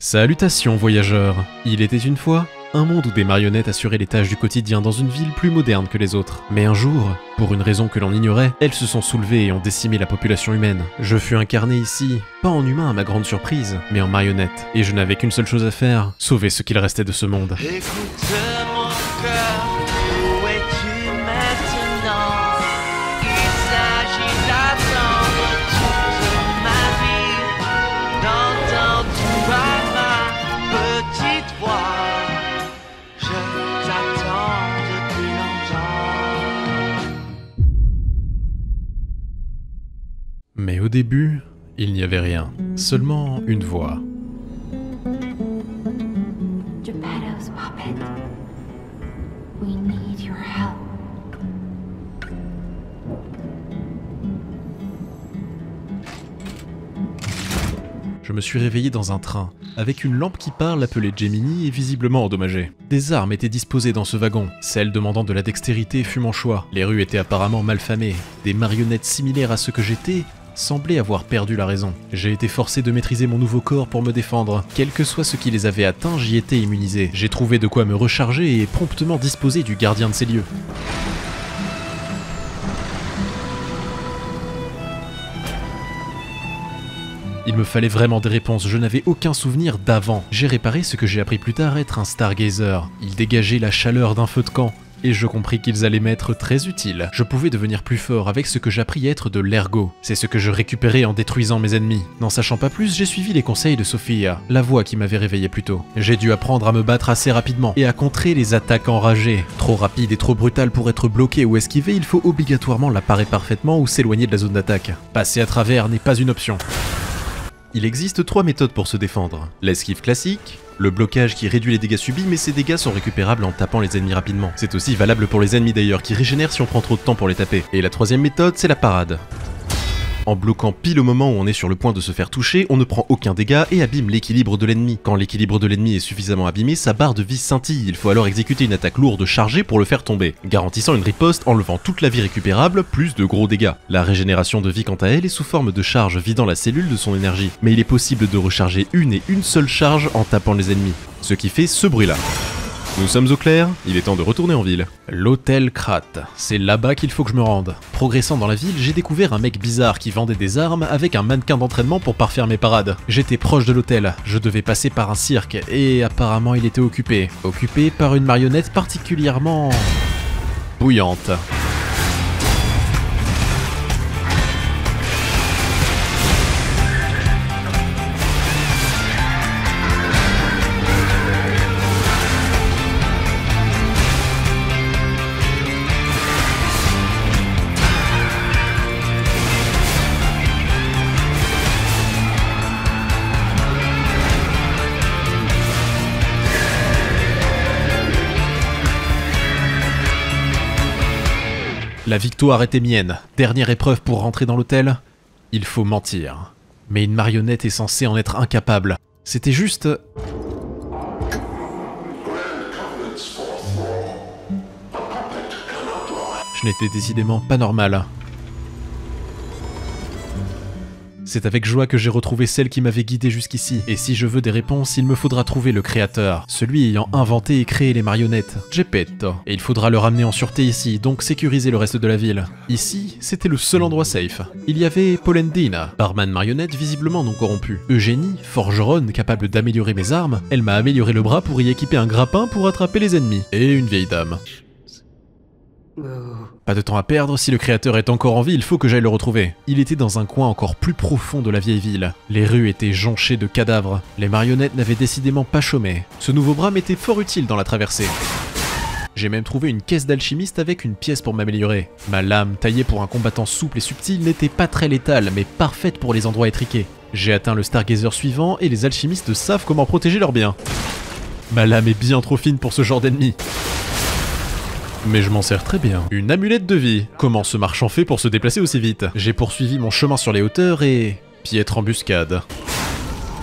Salutations voyageurs. Il était une fois un monde où des marionnettes assuraient les tâches du quotidien dans une ville plus moderne que les autres. Mais un jour, pour une raison que l'on ignorait, elles se sont soulevées et ont décimé la population humaine. Je fus incarné ici, pas en humain à ma grande surprise, mais en marionnette. Et je n'avais qu'une seule chose à faire, sauver ce qu'il restait de ce monde. Écoute mon cœur, où es-tu maintenant? Il s'agit d'attendre toute ma vie, d'entendre ma petite voix. Je t'attends depuis longtemps. Mais au début, il n'y avait rien, seulement une voix. Geppetto's puppet. We need your help. Je me suis réveillé dans un train, avec une lampe qui parle appelée Gemini et visiblement endommagée. Des armes étaient disposées dans ce wagon, celle demandant de la dextérité fut mon choix. Les rues étaient apparemment mal famées, des marionnettes similaires à ce que j'étais semblaient avoir perdu la raison. J'ai été forcé de maîtriser mon nouveau corps pour me défendre. Quel que soit ce qui les avait atteints, j'y étais immunisé. J'ai trouvé de quoi me recharger et promptement disposer du gardien de ces lieux. Il me fallait vraiment des réponses, je n'avais aucun souvenir d'avant. J'ai réparé ce que j'ai appris plus tard être un stargazer. Il dégageait la chaleur d'un feu de camp, et je compris qu'ils allaient m'être très utiles. Je pouvais devenir plus fort avec ce que j'appris être de l'ergo. C'est ce que je récupérais en détruisant mes ennemis. N'en sachant pas plus, j'ai suivi les conseils de Sophia, la voix qui m'avait réveillé plus tôt. J'ai dû apprendre à me battre assez rapidement, et à contrer les attaques enragées. Trop rapide et trop brutal pour être bloqué ou esquivé, il faut obligatoirement la parer parfaitement ou s'éloigner de la zone d'attaque. Passer à travers n'est pas une option. Il existe 3 méthodes pour se défendre. L'esquive classique, le blocage qui réduit les dégâts subis mais ces dégâts sont récupérables en tapant les ennemis rapidement. C'est aussi valable pour les ennemis d'ailleurs qui régénèrent si on prend trop de temps pour les taper. Et la 3e méthode, c'est la parade. En bloquant pile au moment où on est sur le point de se faire toucher, on ne prend aucun dégât et abîme l'équilibre de l'ennemi. Quand l'équilibre de l'ennemi est suffisamment abîmé, sa barre de vie scintille, il faut alors exécuter une attaque lourde chargée pour le faire tomber, garantissant une riposte enlevant toute la vie récupérable, plus de gros dégâts. La régénération de vie quant à elle est sous forme de charge vidant la cellule de son énergie, mais il est possible de recharger une seule charge en tapant les ennemis, ce qui fait ce bruit là. Nous sommes au clair, il est temps de retourner en ville. L'hôtel Krat, c'est là-bas qu'il faut que je me rende. Progressant dans la ville, j'ai découvert un mec bizarre qui vendait des armes avec un mannequin d'entraînement pour parfaire mes parades. J'étais proche de l'hôtel, je devais passer par un cirque, et apparemment il était occupé. Occupé par une marionnette particulièrement bouillante. La victoire était mienne. Dernière épreuve pour rentrer dans l'hôtel. Il faut mentir. Mais une marionnette est censée en être incapable. C'était juste... Je n'étais décidément pas normal. C'est avec joie que j'ai retrouvé celle qui m'avait guidé jusqu'ici. Et si je veux des réponses, il me faudra trouver le créateur, celui ayant inventé et créé les marionnettes, Geppetto. Et il faudra le ramener en sûreté ici, donc sécuriser le reste de la ville. Ici, c'était le seul endroit safe. Il y avait Polendina, barman marionnette visiblement non corrompue. Eugénie, forgeronne capable d'améliorer mes armes. Elle m'a amélioré le bras pour y équiper un grappin pour attraper les ennemis. Et une vieille dame. Pas de temps à perdre, si le créateur est encore en vie, il faut que j'aille le retrouver. Il était dans un coin encore plus profond de la vieille ville. Les rues étaient jonchées de cadavres. Les marionnettes n'avaient décidément pas chômé. Ce nouveau bras m'était fort utile dans la traversée. J'ai même trouvé une caisse d'alchimiste avec une pièce pour m'améliorer. Ma lame, taillée pour un combattant souple et subtil, n'était pas très létale, mais parfaite pour les endroits étriqués. J'ai atteint le Stargazer suivant et les alchimistes savent comment protéger leurs biens. Ma lame est bien trop fine pour ce genre d'ennemi. Mais je m'en sers très bien. Une amulette de vie. Comment ce marchand fait pour se déplacer aussi vite? J'ai poursuivi mon chemin sur les hauteurs et... piètre embuscade.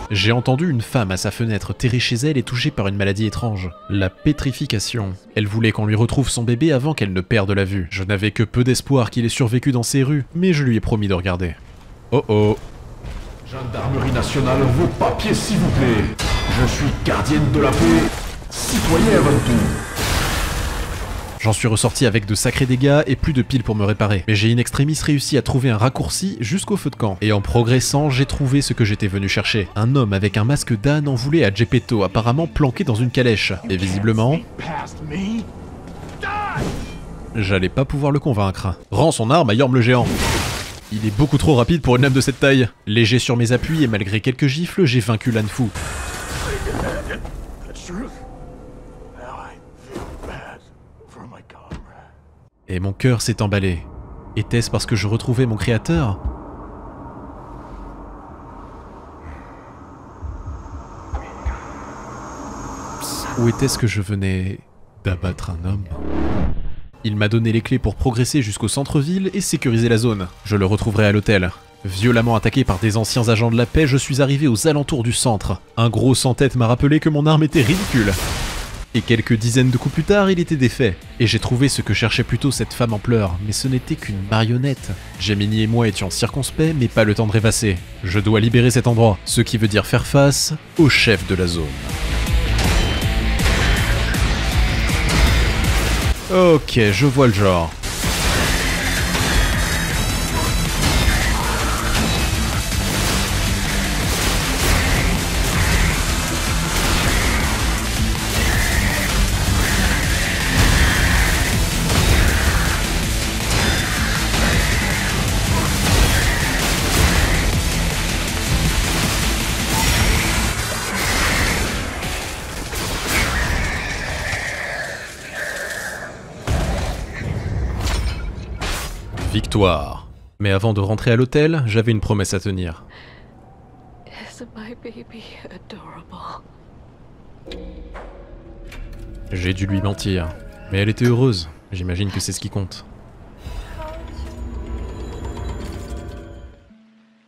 J'ai entendu une femme à sa fenêtre terrée chez elle et touchée par une maladie étrange. La pétrification. Elle voulait qu'on lui retrouve son bébé avant qu'elle ne perde la vue. Je n'avais que peu d'espoir qu'il ait survécu dans ces rues, mais je lui ai promis de regarder. Oh oh. Gendarmerie nationale, vos papiers s'il vous plaît. Je suis gardienne de la paix, citoyen avant tout. J'en suis ressorti avec de sacrés dégâts et plus de piles pour me réparer. Mais j'ai in extremis réussi à trouver un raccourci jusqu'au feu de camp. Et en progressant, j'ai trouvé ce que j'étais venu chercher. Un homme avec un masque d'âne en voulait à Geppetto, apparemment planqué dans une calèche. Et visiblement... j'allais pas pouvoir le convaincre. Rends son arme à Yorm le géant. Il est beaucoup trop rapide pour une lame de cette taille. Léger sur mes appuis et malgré quelques gifles, j'ai vaincu l'âne fou. Et mon cœur s'est emballé. Était-ce parce que je retrouvais mon créateur? Ou était-ce que je venais d'abattre un homme? Il m'a donné les clés pour progresser jusqu'au centre-ville et sécuriser la zone. Je le retrouverai à l'hôtel. Violemment attaqué par des anciens agents de la paix, je suis arrivé aux alentours du centre. Un gros sans-tête m'a rappelé que mon arme était ridicule. Et quelques dizaines de coups plus tard, il était défait. Et j'ai trouvé ce que cherchait plutôt cette femme en pleurs, mais ce n'était qu'une marionnette. Gemini et moi étions circonspects, mais pas le temps de rêvasser. Je dois libérer cet endroit, ce qui veut dire faire face au chef de la zone. Ok, je vois le genre. Victoire. Mais avant de rentrer à l'hôtel, j'avais une promesse à tenir. Isn't my baby adorable? J'ai dû lui mentir. Mais elle était heureuse. J'imagine que c'est ce qui compte.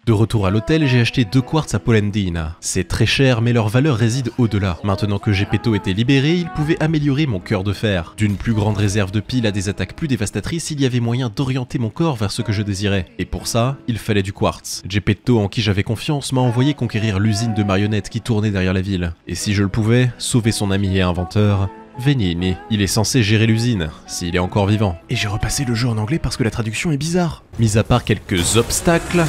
De retour à l'hôtel, j'ai acheté 2 quartz à Polendina. C'est très cher, mais leur valeur réside au-delà. Maintenant que Geppetto était libéré, il pouvait améliorer mon cœur de fer. D'une plus grande réserve de piles à des attaques plus dévastatrices, il y avait moyen d'orienter mon corps vers ce que je désirais. Et pour ça, il fallait du quartz. Geppetto, en qui j'avais confiance, m'a envoyé conquérir l'usine de marionnettes qui tournait derrière la ville. Et si je le pouvais, sauver son ami et inventeur... Venini. Il est censé gérer l'usine, s'il est encore vivant. Et j'ai repassé le jeu en anglais parce que la traduction est bizarre. Mis à part quelques obstacles...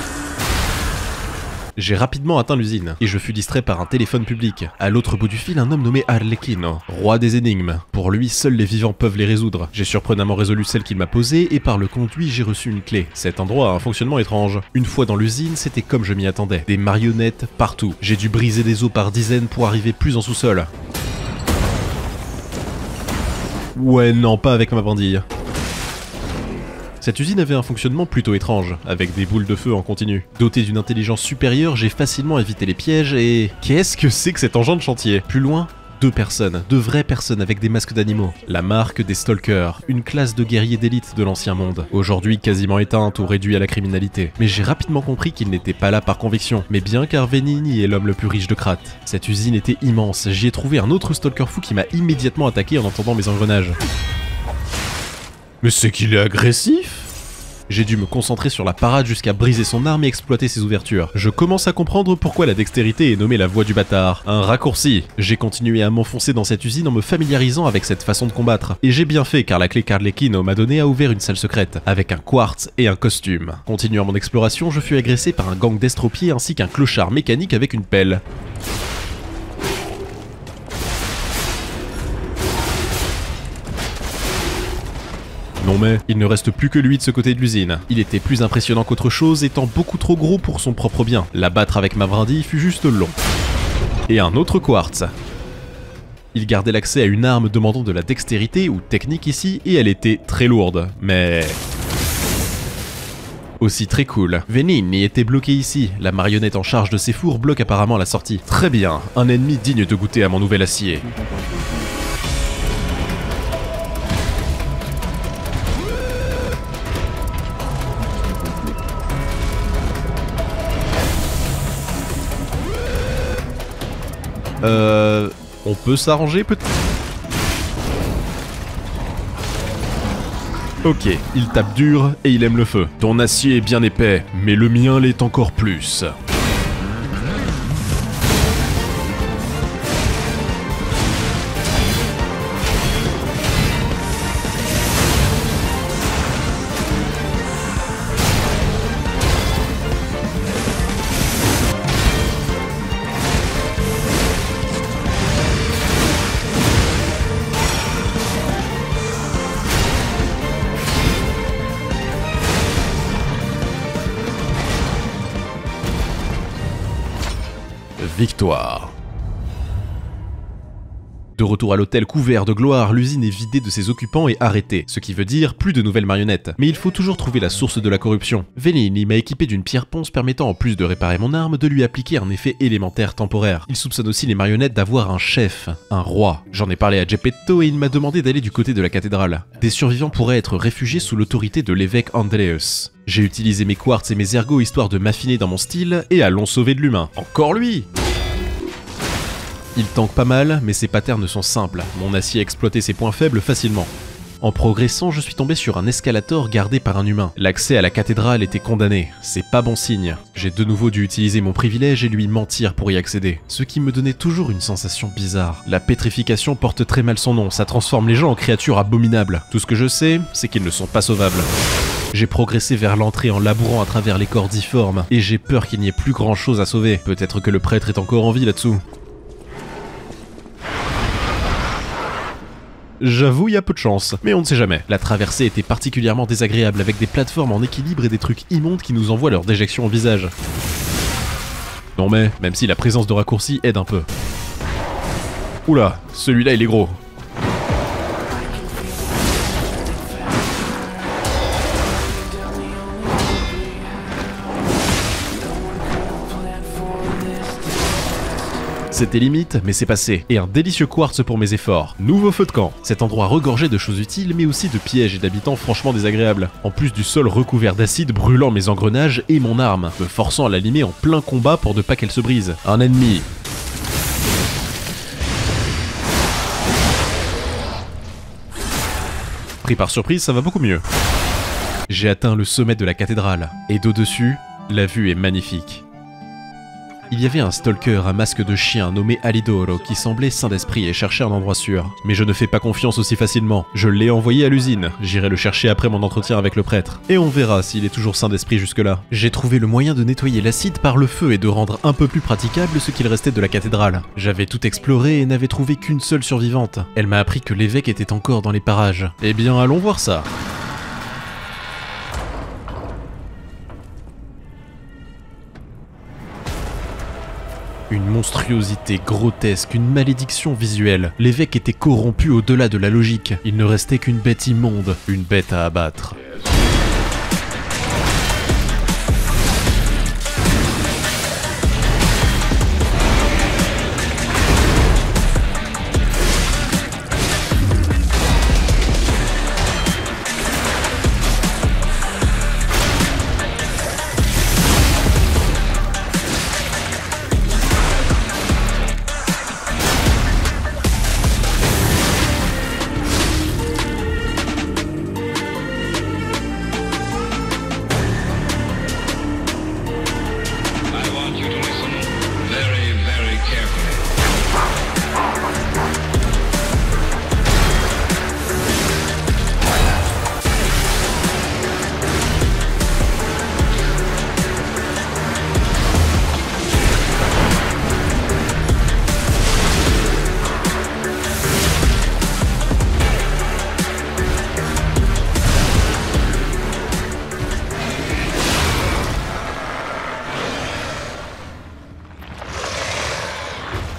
J'ai rapidement atteint l'usine, et je fus distrait par un téléphone public. À l'autre bout du fil, un homme nommé Arlecchino, roi des énigmes. Pour lui, seuls les vivants peuvent les résoudre. J'ai surprenamment résolu celle qu'il m'a posée, et par le conduit, j'ai reçu une clé. Cet endroit a un fonctionnement étrange. Une fois dans l'usine, c'était comme je m'y attendais. Des marionnettes partout. J'ai dû briser des os par dizaines pour arriver plus en sous-sol. Ouais, non, pas avec ma bandille. Cette usine avait un fonctionnement plutôt étrange, avec des boules de feu en continu. Doté d'une intelligence supérieure, j'ai facilement évité les pièges et... Qu'est-ce que c'est que cet engin de chantier? Plus loin, 2 personnes, de vraies personnes avec des masques d'animaux. La marque des Stalkers, une classe de guerriers d'élite de l'ancien monde. Aujourd'hui quasiment éteinte ou réduite à la criminalité. Mais j'ai rapidement compris qu'ils n'étaient pas là par conviction, mais bien car Venini est l'homme le plus riche de Krat. Cette usine était immense, j'y ai trouvé un autre Stalker fou qui m'a immédiatement attaqué en entendant mes engrenages. Mais c'est qu'il est agressif! J'ai dû me concentrer sur la parade jusqu'à briser son arme et exploiter ses ouvertures. Je commence à comprendre pourquoi la dextérité est nommée la voie du bâtard. Un raccourci. J'ai continué à m'enfoncer dans cette usine en me familiarisant avec cette façon de combattre. Et j'ai bien fait car la clé qu'Arlecchino m'a donnée a ouvert une salle secrète, avec un quartz et un costume. Continuant mon exploration, je fus agressé par un gang d'estropiés ainsi qu'un clochard mécanique avec une pelle. Non mais, il ne reste plus que lui de ce côté de l'usine. Il était plus impressionnant qu'autre chose, étant beaucoup trop gros pour son propre bien. L'abattre avec ma brindille fut juste long. Et un autre quartz. Il gardait l'accès à une arme demandant de la dextérité ou technique ici, et elle était très lourde, mais... aussi très cool. Venini était bloqué ici. La marionnette en charge de ses fours bloque apparemment la sortie. Très bien, un ennemi digne de goûter à mon nouvel acier. On peut s'arranger peut-être? Ok, il tape dur et il aime le feu. Ton acier est bien épais, mais le mien l'est encore plus. victoire. De retour à l'hôtel couvert de gloire, l'usine est vidée de ses occupants et arrêtée, ce qui veut dire plus de nouvelles marionnettes. Mais il faut toujours trouver la source de la corruption. Venini m'a équipé d'une pierre ponce permettant, en plus de réparer mon arme, de lui appliquer un effet élémentaire temporaire. Il soupçonne aussi les marionnettes d'avoir un chef, un roi. J'en ai parlé à Geppetto et il m'a demandé d'aller du côté de la cathédrale. Des survivants pourraient être réfugiés sous l'autorité de l'évêque Andreus. J'ai utilisé mes quartz et mes ergots histoire de m'affiner dans mon style, et allons sauver de l'humain. Encore lui! Il tank pas mal, mais ses patterns sont simples. Mon acier exploitait ses points faibles facilement. En progressant, je suis tombé sur un escalator gardé par un humain. L'accès à la cathédrale était condamné. C'est pas bon signe. J'ai de nouveau dû utiliser mon privilège et lui mentir pour y accéder. Ce qui me donnait toujours une sensation bizarre. La pétrification porte très mal son nom, ça transforme les gens en créatures abominables. Tout ce que je sais, c'est qu'ils ne sont pas sauvables. J'ai progressé vers l'entrée en labourant à travers les corps difformes, et j'ai peur qu'il n'y ait plus grand chose à sauver. Peut-être que le prêtre est encore en vie là-dessous. J'avoue, il y a peu de chance, mais on ne sait jamais. La traversée était particulièrement désagréable avec des plateformes en équilibre et des trucs immondes qui nous envoient leur déjection au visage. Non mais, même si la présence de raccourcis aide un peu. Oula, celui-là il est gros. C'était limite, mais c'est passé. Et un délicieux quartz pour mes efforts. Nouveau feu de camp. Cet endroit regorgeait de choses utiles, mais aussi de pièges et d'habitants franchement désagréables. En plus du sol recouvert d'acide brûlant mes engrenages et mon arme, me forçant à l'allumer en plein combat pour ne pas qu'elle se brise. Un ennemi. Pris par surprise, ça va beaucoup mieux. J'ai atteint le sommet de la cathédrale. Et d'au-dessus, la vue est magnifique. Il y avait un stalker à masque de chien nommé Alidoro qui semblait sain d'esprit et cherchait un endroit sûr. Mais je ne fais pas confiance aussi facilement. Je l'ai envoyé à l'usine. J'irai le chercher après mon entretien avec le prêtre. Et on verra s'il est toujours sain d'esprit jusque-là. J'ai trouvé le moyen de nettoyer l'acide par le feu et de rendre un peu plus praticable ce qu'il restait de la cathédrale. J'avais tout exploré et n'avais trouvé qu'une seule survivante. Elle m'a appris que l'évêque était encore dans les parages. Eh bien, allons voir ça. Une monstruosité grotesque, une malédiction visuelle. L'évêque était corrompu au-delà de la logique. Il ne restait qu'une bête immonde, une bête à abattre.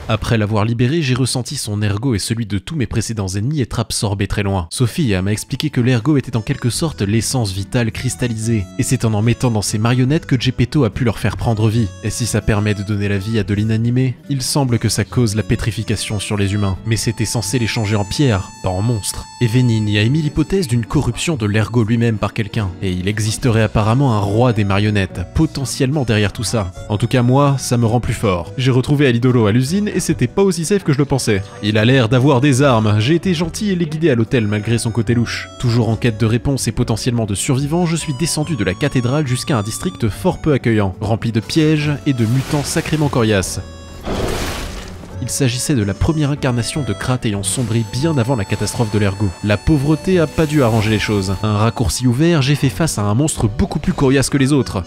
Après l'avoir libéré, j'ai ressenti son ergot et celui de tous mes précédents ennemis être absorbés très loin. Sophia m'a expliqué que l'ergot était en quelque sorte l'essence vitale cristallisée, et c'est en mettant dans ses marionnettes que Geppetto a pu leur faire prendre vie. Et si ça permet de donner la vie à de l'inanimé, il semble que ça cause la pétrification sur les humains. Mais c'était censé les changer en pierre, pas en monstres. Et Venini a émis l'hypothèse d'une corruption de l'ergot lui-même par quelqu'un, et il existerait apparemment un roi des marionnettes, potentiellement derrière tout ça. En tout cas moi, ça me rend plus fort. J'ai retrouvé Alidoro à l'usine, et c'était pas aussi safe que je le pensais. Il a l'air d'avoir des armes, j'ai été gentil et l'ai guidé à l'hôtel malgré son côté louche. Toujours en quête de réponses et potentiellement de survivants, je suis descendu de la cathédrale jusqu'à un district fort peu accueillant, rempli de pièges et de mutants sacrément coriaces. Il s'agissait de la première incarnation de Krat ayant sombré bien avant la catastrophe de l'ergot. La pauvreté a pas dû arranger les choses. Un raccourci ouvert, j'ai fait face à un monstre beaucoup plus coriace que les autres.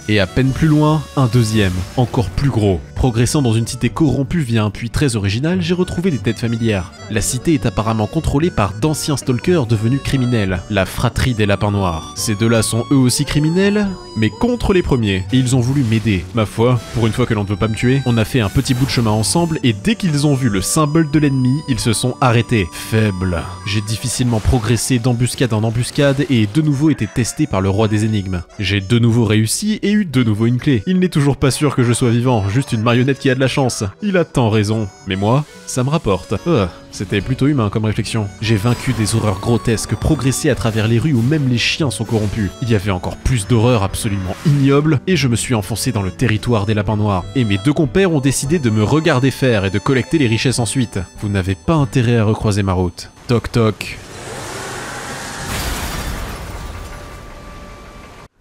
Et à peine plus loin, un deuxième, encore plus gros. Progressant dans une cité corrompue via un puits très original, j'ai retrouvé des têtes familières. La cité est apparemment contrôlée par d'anciens stalkers devenus criminels, la fratrie des lapins noirs. Ces deux-là sont eux aussi criminels, mais contre les premiers, et ils ont voulu m'aider. Ma foi, pour une fois que l'on ne veut pas me tuer, on a fait un petit bout de chemin ensemble, et dès qu'ils ont vu le symbole de l'ennemi, ils se sont arrêtés. Faible. J'ai difficilement progressé d'embuscade en embuscade, et de nouveau été testé par le roi des énigmes. J'ai de nouveau réussi, et eu de nouveau une clé. Il n'est toujours pas sûr que je sois vivant, juste une marionnette qui a de la chance. Il a tant raison. Mais moi, ça me rapporte. C'était plutôt humain comme réflexion. J'ai vaincu des horreurs grotesques, progressé à travers les rues où même les chiens sont corrompus. Il y avait encore plus d'horreurs absolument ignobles, et je me suis enfoncé dans le territoire des lapins noirs. Et mes deux compères ont décidé de me regarder faire et de collecter les richesses ensuite. Vous n'avez pas intérêt à recroiser ma route. Toc toc.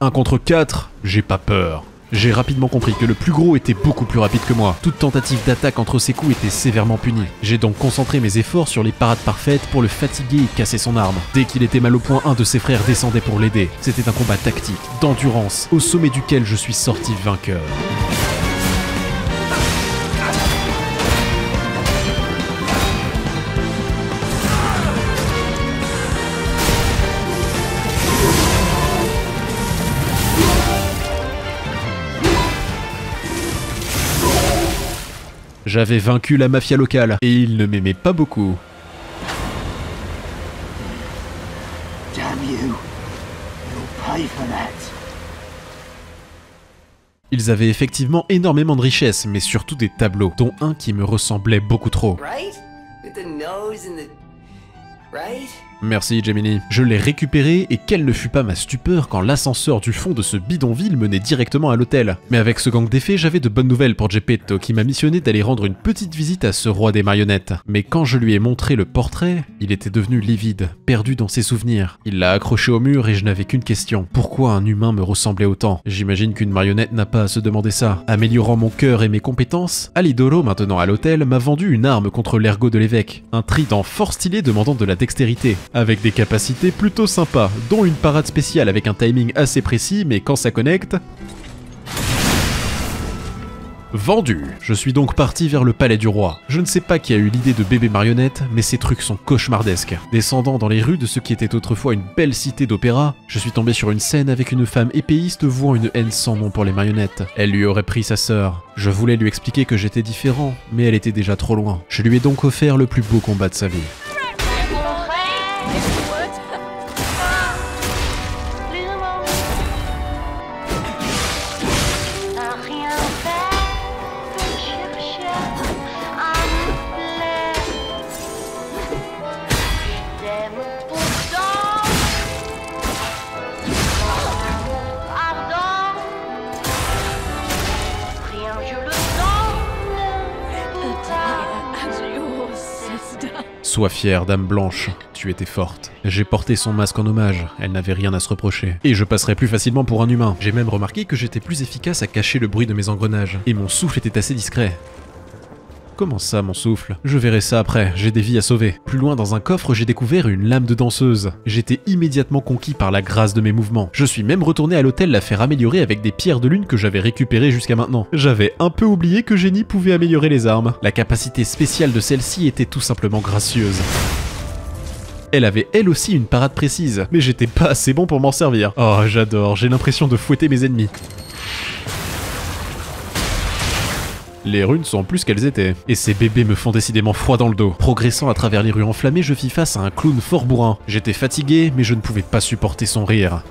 1 contre 4, j'ai pas peur. J'ai rapidement compris que le plus gros était beaucoup plus rapide que moi. Toute tentative d'attaque entre ses coups était sévèrement punie. J'ai donc concentré mes efforts sur les parades parfaites pour le fatiguer et casser son arme. Dès qu'il était mal au point, un de ses frères descendait pour l'aider. C'était un combat tactique, d'endurance, au sommet duquel je suis sorti vainqueur. J'avais vaincu la mafia locale, et ils ne m'aimaient pas beaucoup. Damn you. You'll pay for that. Ils avaient effectivement énormément de richesses, mais surtout des tableaux, dont un qui me ressemblait beaucoup trop. Right? With the nose and the... Right? Merci Gemini. Je l'ai récupéré et quelle ne fut pas ma stupeur quand l'ascenseur du fond de ce bidonville menait directement à l'hôtel. Mais avec ce gang d'effets, j'avais de bonnes nouvelles pour Geppetto qui m'a missionné d'aller rendre une petite visite à ce roi des marionnettes. Mais quand je lui ai montré le portrait, il était devenu livide, perdu dans ses souvenirs. Il l'a accroché au mur et je n'avais qu'une question. Pourquoi un humain me ressemblait autant? J'imagine qu'une marionnette n'a pas à se demander ça. Améliorant mon cœur et mes compétences, Alidoro, maintenant à l'hôtel, m'a vendu une arme contre l'ergot de l'évêque. Un trident fort stylé demandant de la dextérité, avec des capacités plutôt sympas, dont une parade spéciale avec un timing assez précis, mais quand ça connecte... Vendu. Je suis donc parti vers le palais du roi. Je ne sais pas qui a eu l'idée de bébé marionnette, mais ces trucs sont cauchemardesques. Descendant dans les rues de ce qui était autrefois une belle cité d'opéra, je suis tombé sur une scène avec une femme épéiste vouant une haine sans nom pour les marionnettes. Elle lui aurait pris sa sœur. Je voulais lui expliquer que j'étais différent, mais elle était déjà trop loin. Je lui ai donc offert le plus beau combat de sa vie. Sois fière, Dame Blanche, tu étais forte. J'ai porté son masque en hommage, elle n'avait rien à se reprocher. Et je passerais plus facilement pour un humain. J'ai même remarqué que j'étais plus efficace à cacher le bruit de mes engrenages. Et mon souffle était assez discret. Comment ça, mon souffle? Je verrai ça après, j'ai des vies à sauver. Plus loin dans un coffre, j'ai découvert une lame de danseuse. J'étais immédiatement conquis par la grâce de mes mouvements. Je suis même retourné à l'hôtel la faire améliorer avec des pierres de lune que j'avais récupérées jusqu'à maintenant. J'avais un peu oublié que Génie pouvait améliorer les armes. La capacité spéciale de celle-ci était tout simplement gracieuse. Elle avait elle aussi une parade précise, mais j'étais pas assez bon pour m'en servir. Oh, j'adore, j'ai l'impression de fouetter mes ennemis. Les runes sont plus qu'elles étaient, et ces bébés me font décidément froid dans le dos. Progressant à travers les rues enflammées, je fis face à un clown fort bourrin. J'étais fatigué, mais je ne pouvais pas supporter son rire.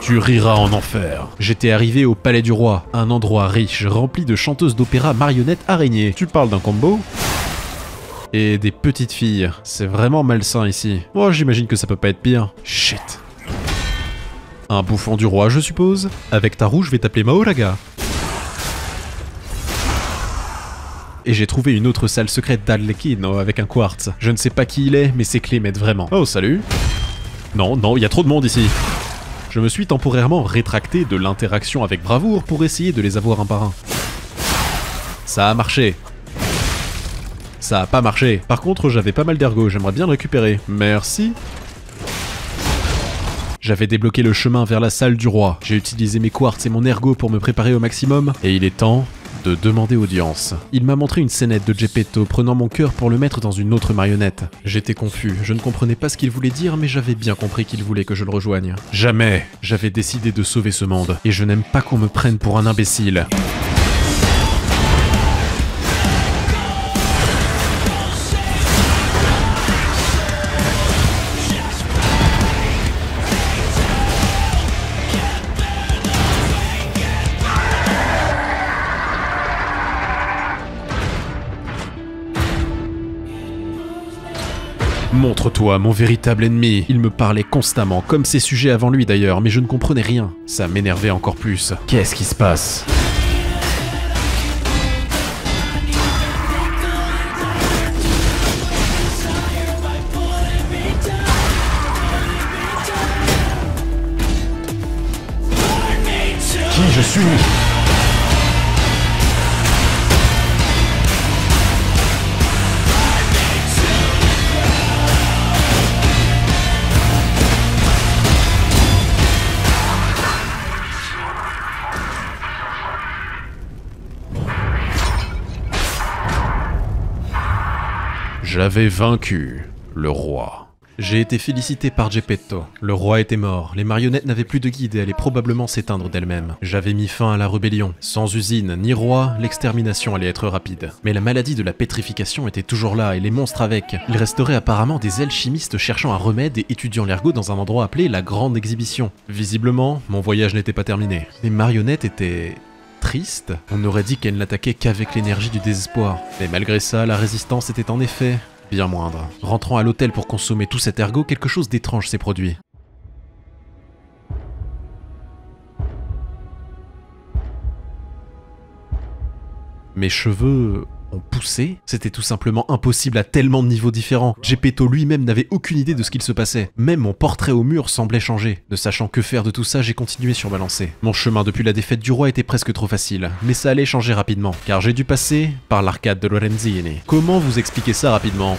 Tu riras en enfer. J'étais arrivé au palais du roi, un endroit riche, rempli de chanteuses d'opéra marionnettes araignées. Tu parles d'un combo ? Et des petites filles. C'est vraiment malsain ici. Oh, j'imagine que ça peut pas être pire. Shit. Un bouffon du roi, je suppose? Avec ta roue, je vais t'appeler Mahoraga. Et j'ai trouvé une autre salle secrète d'Arlecchino avec un quartz. Je ne sais pas qui il est, mais ses clés m'aident vraiment. Oh, salut. Non, il y a trop de monde ici. Je me suis temporairement rétracté de l'interaction avec bravoure pour essayer de les avoir un par un. Ça a marché. Ça a pas marché. Par contre, j'avais pas mal d'ergots, j'aimerais bien le récupérer. Merci. J'avais débloqué le chemin vers la salle du roi. J'ai utilisé mes quartz et mon ergot pour me préparer au maximum, et il est temps de demander audience. Il m'a montré une scénette de Geppetto prenant mon cœur pour le mettre dans une autre marionnette. J'étais confus, je ne comprenais pas ce qu'il voulait dire, mais j'avais bien compris qu'il voulait que je le rejoigne. Jamais j'avais décidé de sauver ce monde, et je n'aime pas qu'on me prenne pour un imbécile. Montre-toi mon véritable ennemi. Il me parlait constamment, comme ses sujets avant lui d'ailleurs, mais je ne comprenais rien. Ça m'énervait encore plus. Qu'est-ce qui se passe ? Qui je suis? J'avais vaincu le roi. J'ai été félicité par Geppetto. Le roi était mort, les marionnettes n'avaient plus de guide et allaient probablement s'éteindre d'elles-mêmes. J'avais mis fin à la rébellion. Sans usine ni roi, l'extermination allait être rapide. Mais la maladie de la pétrification était toujours là et les monstres avec. Il resterait apparemment des alchimistes cherchant un remède et étudiant l'ergot dans un endroit appelé la Grande Exhibition. Visiblement, mon voyage n'était pas terminé. Les marionnettes étaient... triste. On aurait dit qu'elle n'attaquait qu'avec l'énergie du désespoir. Mais malgré ça, la résistance était en effet bien moindre. Rentrant à l'hôtel pour consommer tout cet ergot, quelque chose d'étrange s'est produit. Mes cheveux ont poussé. C'était tout simplement impossible à tellement de niveaux différents. Geppetto lui-même n'avait aucune idée de ce qu'il se passait. Même mon portrait au mur semblait changer. Ne sachant que faire de tout ça, j'ai continué sur ma lancée. Mon chemin depuis la défaite du roi était presque trop facile, mais ça allait changer rapidement, car j'ai dû passer par l'arcade de Lorenzini. Comment vous expliquer ça rapidement ?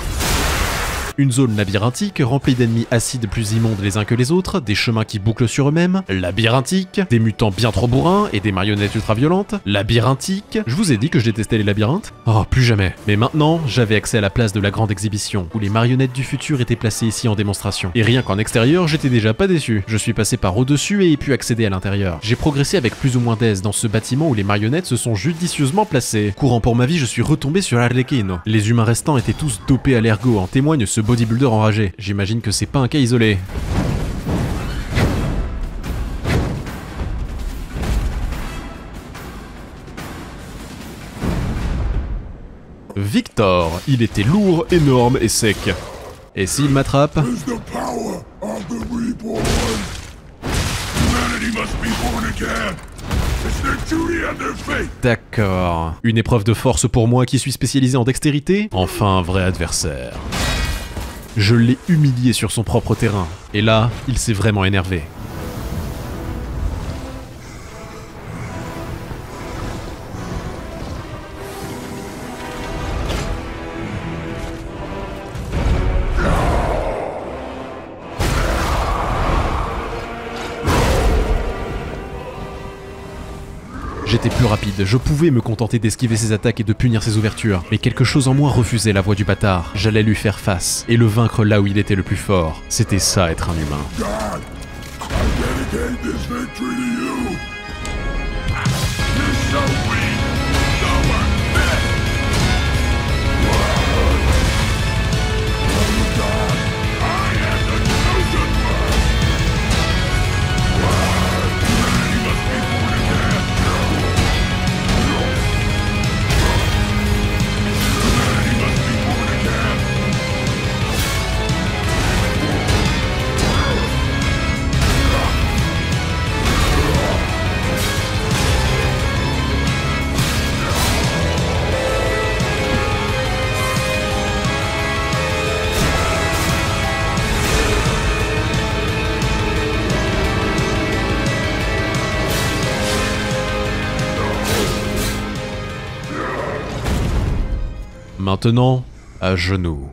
Une zone labyrinthique remplie d'ennemis acides plus immondes les uns que les autres, des chemins qui bouclent sur eux-mêmes, labyrinthique, des mutants bien trop bourrins et des marionnettes ultra violentes, labyrinthique. Je vous ai dit que je détestais les labyrinthes ? Oh, plus jamais. Mais maintenant, j'avais accès à la place de la Grande Exhibition, où les marionnettes du futur étaient placées ici en démonstration. Et rien qu'en extérieur, j'étais déjà pas déçu. Je suis passé par au-dessus et ai pu accéder à l'intérieur. J'ai progressé avec plus ou moins d'aise dans ce bâtiment où les marionnettes se sont judicieusement placées. Courant pour ma vie, je suis retombé sur Arlecchino. Les humains restants étaient tous dopés à l'ergot, en témoigne ce bodybuilder enragé. J'imagine que c'est pas un cas isolé. Victor, il était lourd, énorme et sec. Et s'il m'attrape... Is the power of the reborn. Humanity must be born again. It's their duty and their fate. D'accord. Une épreuve de force pour moi qui suis spécialisé en dextérité. Enfin un vrai adversaire. Je l'ai humilié sur son propre terrain. Et là, il s'est vraiment énervé. J'étais plus rapide, je pouvais me contenter d'esquiver ses attaques et de punir ses ouvertures, mais quelque chose en moi refusait la voix du bâtard. J'allais lui faire face, et le vaincre là où il était le plus fort. C'était ça être un humain. God, I dedicate this victory to you. You're so weak, so unfit. Oh God, I am the chosen one. Humanity must be born again. Humanity must be born again. Maintenant, à genoux.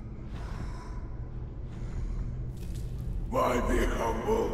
Why be humble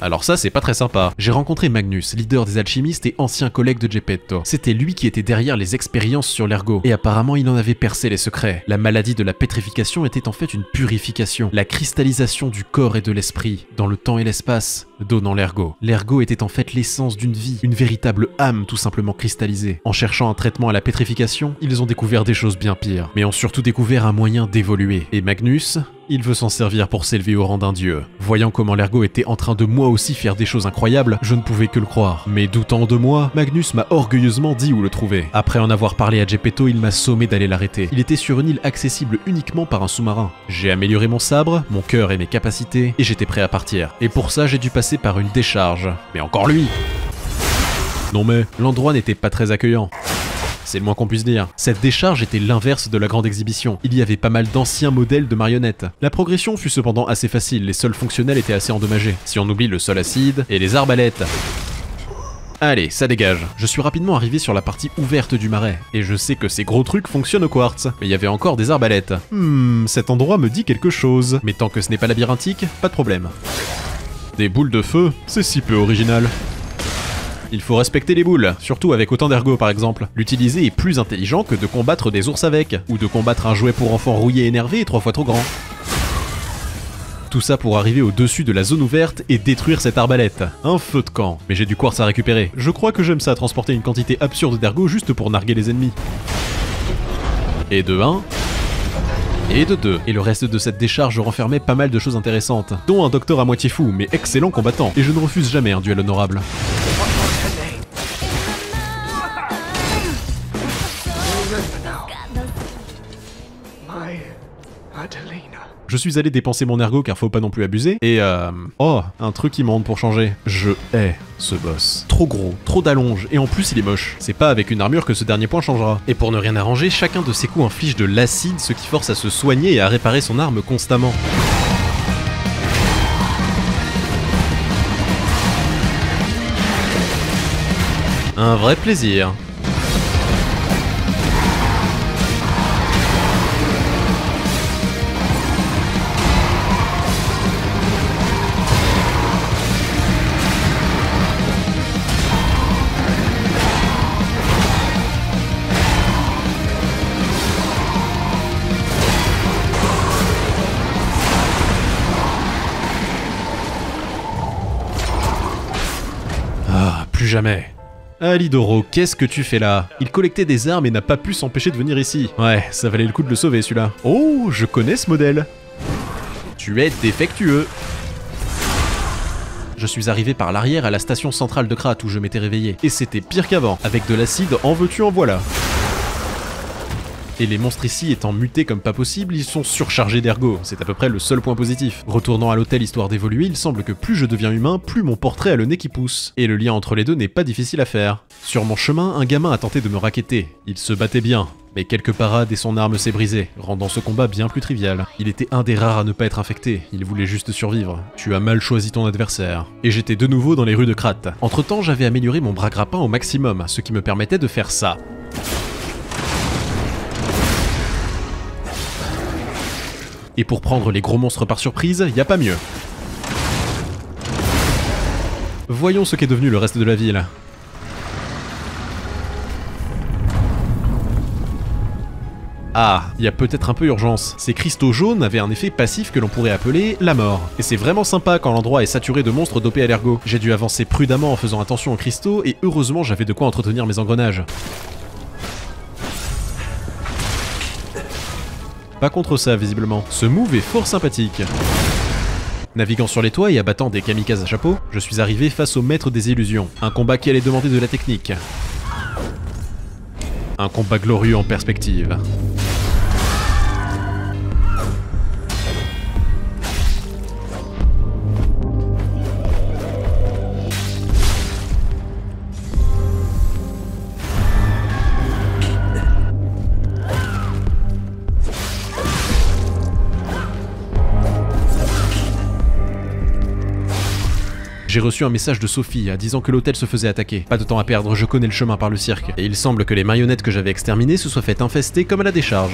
Alors ça, c'est pas très sympa. J'ai rencontré Magnus, leader des alchimistes et ancien collègue de Geppetto. C'était lui qui était derrière les expériences sur l'ergot. Et apparemment, il en avait percé les secrets. La maladie de la pétrification était en fait une purification. La cristallisation du corps et de l'esprit, dans le temps et l'espace, donnant l'ergot. L'ergot était en fait l'essence d'une vie, une véritable âme tout simplement cristallisée. En cherchant un traitement à la pétrification, ils ont découvert des choses bien pires, mais ont surtout découvert un moyen d'évoluer. Et Magnus, il veut s'en servir pour s'élever au rang d'un dieu. Voyant comment l'ergot était en train de moi aussi faire des choses incroyables, je ne pouvais que le croire. Mais doutant de moi, Magnus m'a orgueilleusement dit où le trouver. Après en avoir parlé à Geppetto, il m'a sommé d'aller l'arrêter. Il était sur une île accessible uniquement par un sous-marin. J'ai amélioré mon sabre, mon cœur et mes capacités, et j'étais prêt à partir. Et pour ça, j'ai dû passer par une décharge. Mais encore lui! Non mais, l'endroit n'était pas très accueillant. C'est le moins qu'on puisse dire. Cette décharge était l'inverse de la grande exhibition. Il y avait pas mal d'anciens modèles de marionnettes. La progression fut cependant assez facile, les sols fonctionnels étaient assez endommagés. Si on oublie le sol acide et les arbalètes. Allez, ça dégage. Je suis rapidement arrivé sur la partie ouverte du marais, et je sais que ces gros trucs fonctionnent au quartz. Mais il y avait encore des arbalètes. Cet endroit me dit quelque chose. Mais tant que ce n'est pas labyrinthique, pas de problème. Des boules de feu, c'est si peu original. Il faut respecter les boules, surtout avec autant d'ergot par exemple. L'utiliser est plus intelligent que de combattre des ours avec, ou de combattre un jouet pour enfants rouillé énervé et 3 fois trop grand. Tout ça pour arriver au-dessus de la zone ouverte et détruire cette arbalète. Un feu de camp. Mais j'ai du quartz à récupérer. Je crois que j'aime ça, transporter une quantité absurde d'ergot juste pour narguer les ennemis. Et de 1... et de 2. Et le reste de cette décharge renfermait pas mal de choses intéressantes, dont un docteur à moitié fou, mais excellent combattant. Et je ne refuse jamais un duel honorable. Je suis allé dépenser mon ergot car faut pas non plus abuser, et oh, un truc immonde pour changer. Je hais ce boss. Trop gros, trop d'allonge, et en plus il est moche. C'est pas avec une armure que ce dernier point changera. Et pour ne rien arranger, chacun de ses coups inflige de l'acide, ce qui force à se soigner et à réparer son arme constamment. Un vrai plaisir. Plus jamais. Alidoro, qu'est-ce que tu fais là? Il collectait des armes et n'a pas pu s'empêcher de venir ici. Ouais, ça valait le coup de le sauver celui-là. Oh, je connais ce modèle. Tu es défectueux. Je suis arrivé par l'arrière à la station centrale de Krat où je m'étais réveillé. Et c'était pire qu'avant. Avec de l'acide, en veux-tu en voilà. Et les monstres ici étant mutés comme pas possible, ils sont surchargés d'ergot. C'est à peu près le seul point positif. Retournant à l'hôtel histoire d'évoluer, il semble que plus je deviens humain, plus mon portrait a le nez qui pousse. Et le lien entre les deux n'est pas difficile à faire. Sur mon chemin, un gamin a tenté de me racketter. Il se battait bien. Mais quelques parades et son arme s'est brisée, rendant ce combat bien plus trivial. Il était un des rares à ne pas être infecté, il voulait juste survivre. Tu as mal choisi ton adversaire. Et j'étais de nouveau dans les rues de Krat. Entre temps, j'avais amélioré mon bras grappin au maximum, ce qui me permettait de faire ça. Et pour prendre les gros monstres par surprise, y a pas mieux. Voyons ce qu'est devenu le reste de la ville. Ah, il y a peut-être un peu urgence. Ces cristaux jaunes avaient un effet passif que l'on pourrait appeler la mort. Et c'est vraiment sympa quand l'endroit est saturé de monstres dopés à l'ergot. J'ai dû avancer prudemment en faisant attention aux cristaux et heureusement j'avais de quoi entretenir mes engrenages. Pas contre ça, visiblement. Ce move est fort sympathique. Naviguant sur les toits et abattant des kamikazes à chapeau, je suis arrivé face au maître des illusions. Un combat qui allait demander de la technique. Un combat glorieux en perspective. J'ai reçu un message de Sophie disant que l'hôtel se faisait attaquer. Pas de temps à perdre, je connais le chemin par le cirque. Et il semble que les marionnettes que j'avais exterminées se soient fait infester comme à la décharge.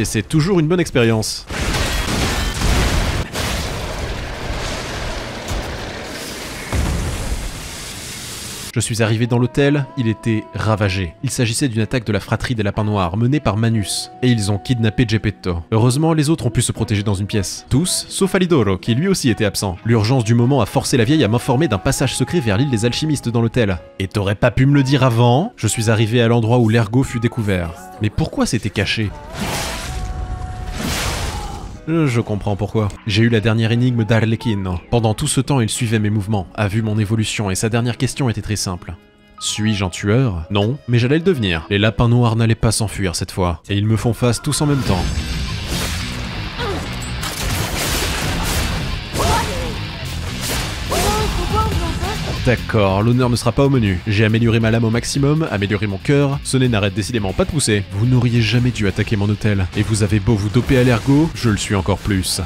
Et c'est toujours une bonne expérience. Je suis arrivé dans l'hôtel, il était ravagé. Il s'agissait d'une attaque de la fratrie des Lapins Noirs menée par Manus, et ils ont kidnappé Geppetto. Heureusement, les autres ont pu se protéger dans une pièce. Tous, sauf Alidoro, qui lui aussi était absent. L'urgence du moment a forcé la vieille à m'informer d'un passage secret vers l'île des alchimistes dans l'hôtel. Et t'aurais pas pu me le dire avant? Je suis arrivé à l'endroit où l'ergot fut découvert. Mais pourquoi c'était caché? Je comprends pourquoi. J'ai eu la dernière énigme d'Arlecchino. Pendant tout ce temps, il suivait mes mouvements, a vu mon évolution, et sa dernière question était très simple. Suis-je un tueur? Non, mais j'allais le devenir. Les Lapins Noirs n'allaient pas s'enfuir cette fois, et ils me font face tous en même temps. D'accord, l'honneur ne sera pas au menu. J'ai amélioré ma lame au maximum, amélioré mon cœur, ce nez n'arrête décidément pas de pousser. Vous n'auriez jamais dû attaquer mon hôtel. Et vous avez beau vous doper à l'ergot, je le suis encore plus.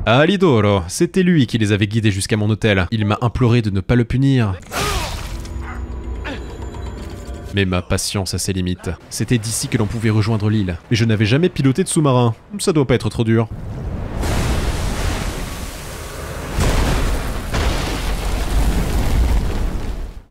Alidoro, c'était lui qui les avait guidés jusqu'à mon hôtel. Il m'a imploré de ne pas le punir. Mais ma patience a ses limites. C'était d'ici que l'on pouvait rejoindre l'île. Mais je n'avais jamais piloté de sous-marin. Ça doit pas être trop dur.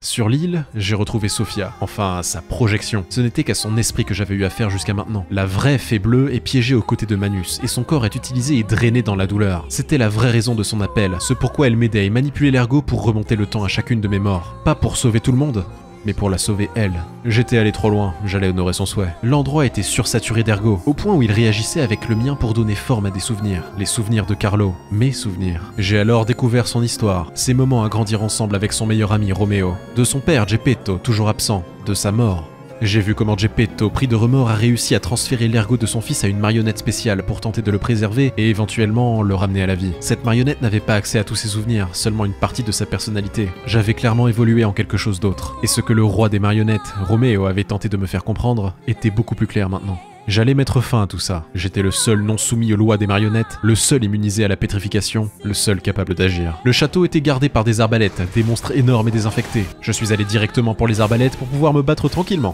Sur l'île, j'ai retrouvé Sophia, enfin sa projection. Ce n'était qu'à son esprit que j'avais eu affaire jusqu'à maintenant. La vraie fée bleue est piégée aux côtés de Manus, et son corps est utilisé et drainé dans la douleur. C'était la vraie raison de son appel, ce pourquoi elle m'aidait et manipulait l'ergot pour remonter le temps à chacune de mes morts. Pas pour sauver tout le monde, mais pour la sauver elle. J'étais allé trop loin, j'allais honorer son souhait. L'endroit était sursaturé d'ergot, au point où il réagissait avec le mien pour donner forme à des souvenirs. Les souvenirs de Carlo, mes souvenirs. J'ai alors découvert son histoire, ses moments à grandir ensemble avec son meilleur ami Romeo, de son père Geppetto, toujours absent, de sa mort. J'ai vu comment Geppetto, pris de remords, a réussi à transférer l'ergot de son fils à une marionnette spéciale pour tenter de le préserver et éventuellement le ramener à la vie. Cette marionnette n'avait pas accès à tous ses souvenirs, seulement une partie de sa personnalité. J'avais clairement évolué en quelque chose d'autre. Et ce que le roi des marionnettes, Romeo, avait tenté de me faire comprendre, était beaucoup plus clair maintenant. J'allais mettre fin à tout ça. J'étais le seul non soumis aux lois des marionnettes, le seul immunisé à la pétrification, le seul capable d'agir. Le château était gardé par des arbalètes, des monstres énormes et désinfectés. Je suis allé directement pour les arbalètes pour pouvoir me battre tranquillement.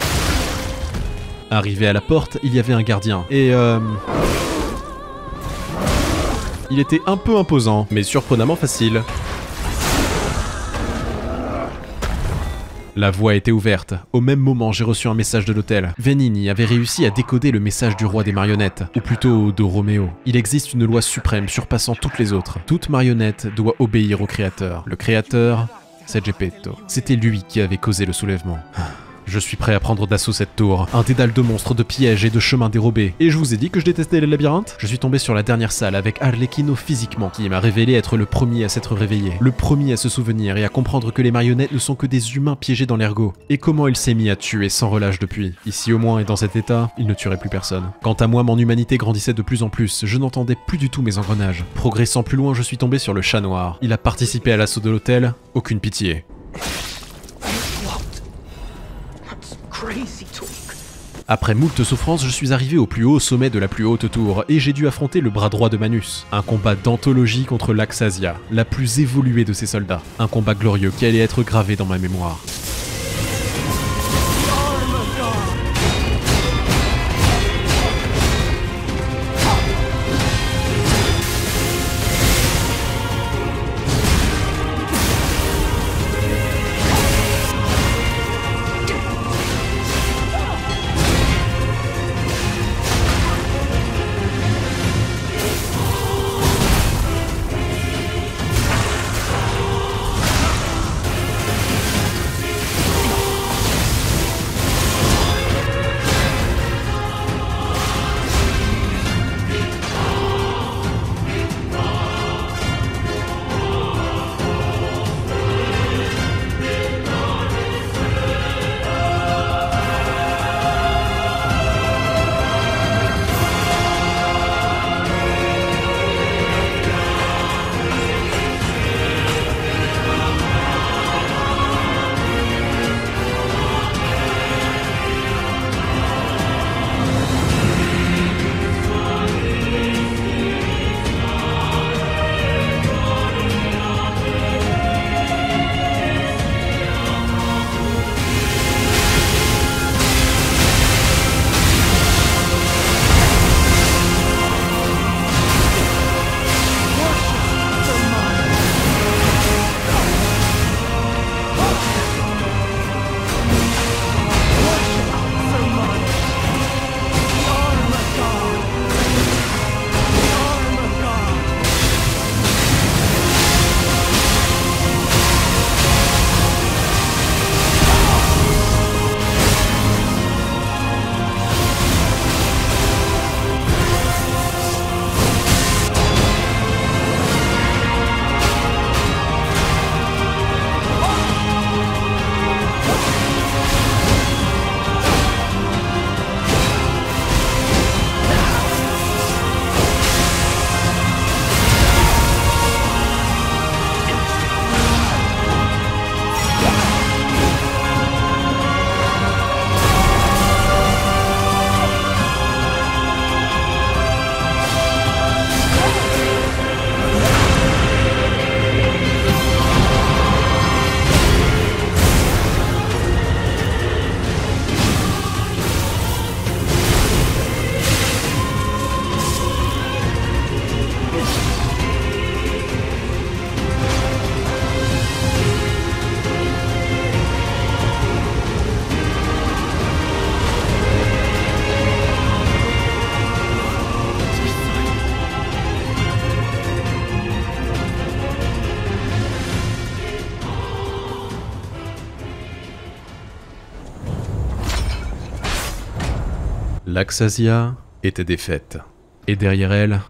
Arrivé à la porte, il y avait un gardien, et il était un peu imposant, mais surprenamment facile. La voie était ouverte. Au même moment, j'ai reçu un message de l'hôtel. Venini avait réussi à décoder le message du roi des marionnettes, ou plutôt de Romeo. Il existe une loi suprême surpassant toutes les autres. Toute marionnette doit obéir au créateur. Le créateur, c'est Geppetto. C'était lui qui avait causé le soulèvement. Je suis prêt à prendre d'assaut cette tour. Un dédale de monstres, de pièges et de chemins dérobés. Et je vous ai dit que je détestais les labyrinthes? Je suis tombé sur la dernière salle avec Arlecchino physiquement, qui m'a révélé être le premier à s'être réveillé, le premier à se souvenir et à comprendre que les marionnettes ne sont que des humains piégés dans l'ergot. Et comment il s'est mis à tuer sans relâche depuis. Ici au moins et dans cet état, il ne tuerait plus personne. Quant à moi, mon humanité grandissait de plus en plus, je n'entendais plus du tout mes engrenages. Progressant plus loin, je suis tombé sur le chat noir. Il a participé à l'assaut de l'hôtel, aucune pitié. Après moult souffrances, je suis arrivé au plus haut sommet de la plus haute tour, et j'ai dû affronter le bras droit de Manus. Un combat d'anthologie contre l'Axasia, la plus évoluée de ses soldats. Un combat glorieux qui allait être gravé dans ma mémoire. L'Axasia était défaite. Et derrière elle...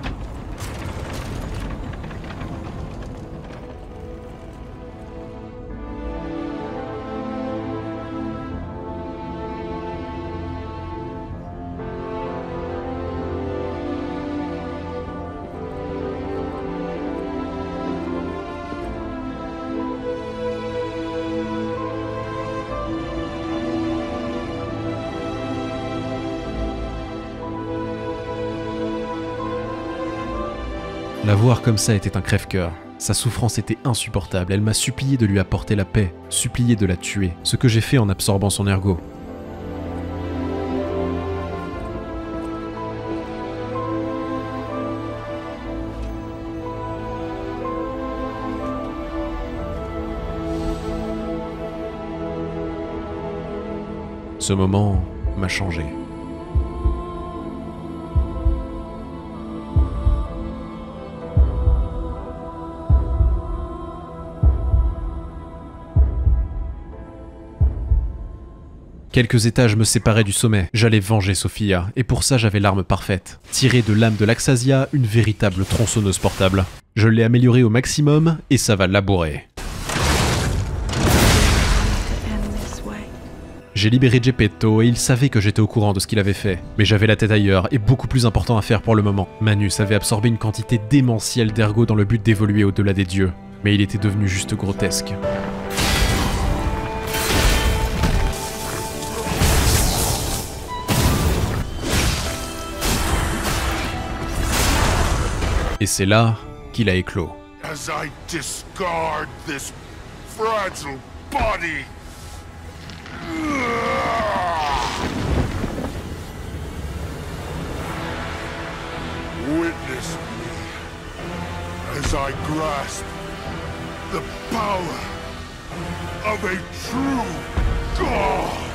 La voir comme ça était un crève-cœur. Sa souffrance était insupportable, elle m'a supplié de lui apporter la paix, supplié de la tuer, ce que j'ai fait en absorbant son ergot. Ce moment m'a changé. Quelques étages me séparaient du sommet. J'allais venger Sophia, et pour ça j'avais l'arme parfaite. Tirer de l'âme de l'Axasia, une véritable tronçonneuse portable. Je l'ai améliorée au maximum, et ça va labourer. J'ai libéré Geppetto, et il savait que j'étais au courant de ce qu'il avait fait. Mais j'avais la tête ailleurs, et beaucoup plus important à faire pour le moment. Manus avait absorbé une quantité démentielle d'ergot dans le but d'évoluer au-delà des dieux. Mais il était devenu juste grotesque. Et c'est là qu'il a éclos. As I discard this fragile body. Witness me as I grasp the power of a true god.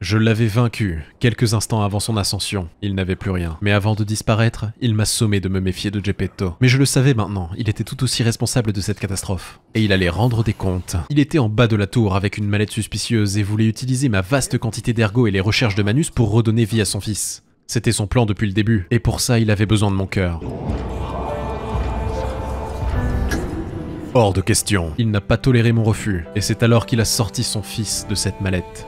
Je l'avais vaincu, quelques instants avant son ascension, il n'avait plus rien. Mais avant de disparaître, il m'a sommé de me méfier de Geppetto. Mais je le savais maintenant, il était tout aussi responsable de cette catastrophe. Et il allait rendre des comptes. Il était en bas de la tour avec une mallette suspicieuse et voulait utiliser ma vaste quantité d'ergot et les recherches de Manus pour redonner vie à son fils. C'était son plan depuis le début, et pour ça il avait besoin de mon cœur. Hors de question. Il n'a pas toléré mon refus, et c'est alors qu'il a sorti son fils de cette mallette.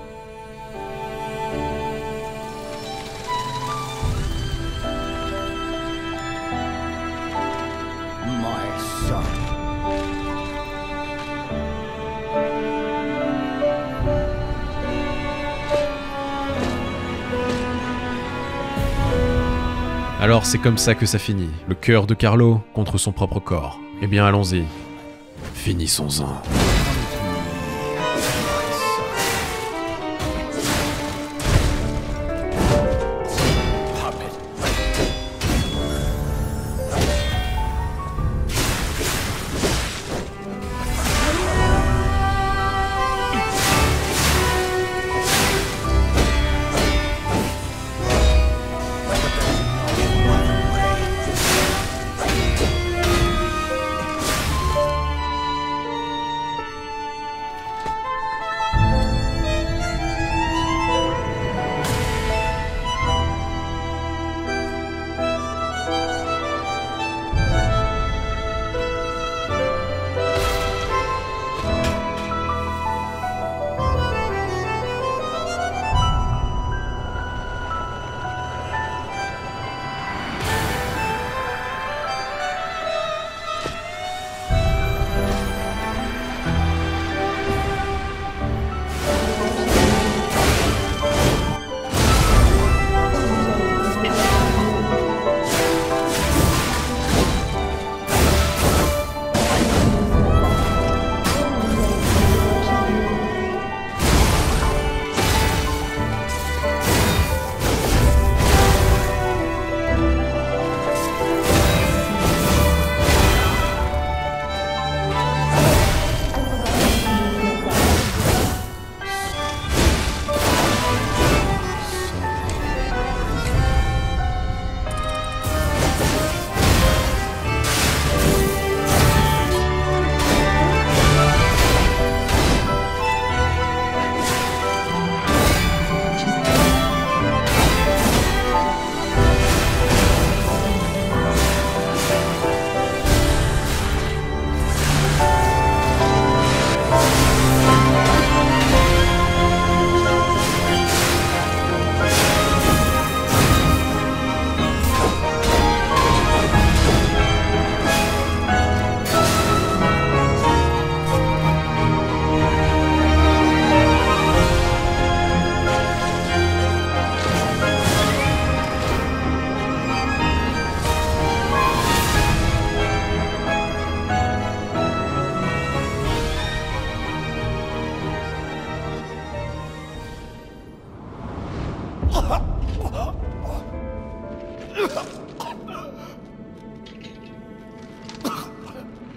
Alors c'est comme ça que ça finit. Le cœur de Carlo contre son propre corps. Eh bien allons-y. Finissons-en.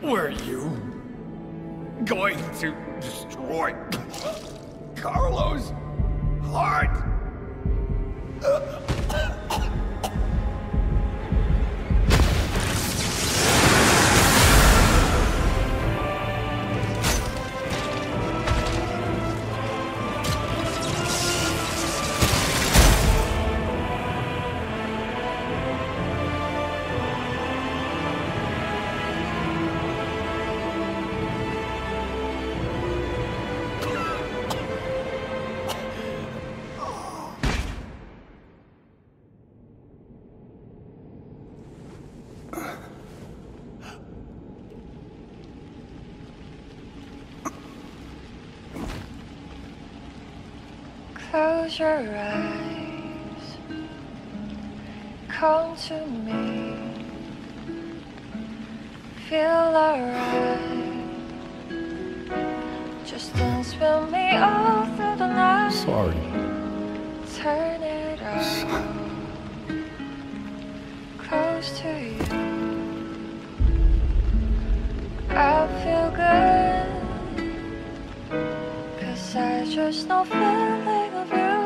Were you going to destroy Carlo's heart? Close your eyes, come to me, feel alright, just dance with me all through the night. Sorry. Turn it on, close to you, I feel good, 'cause I just know feeling of you.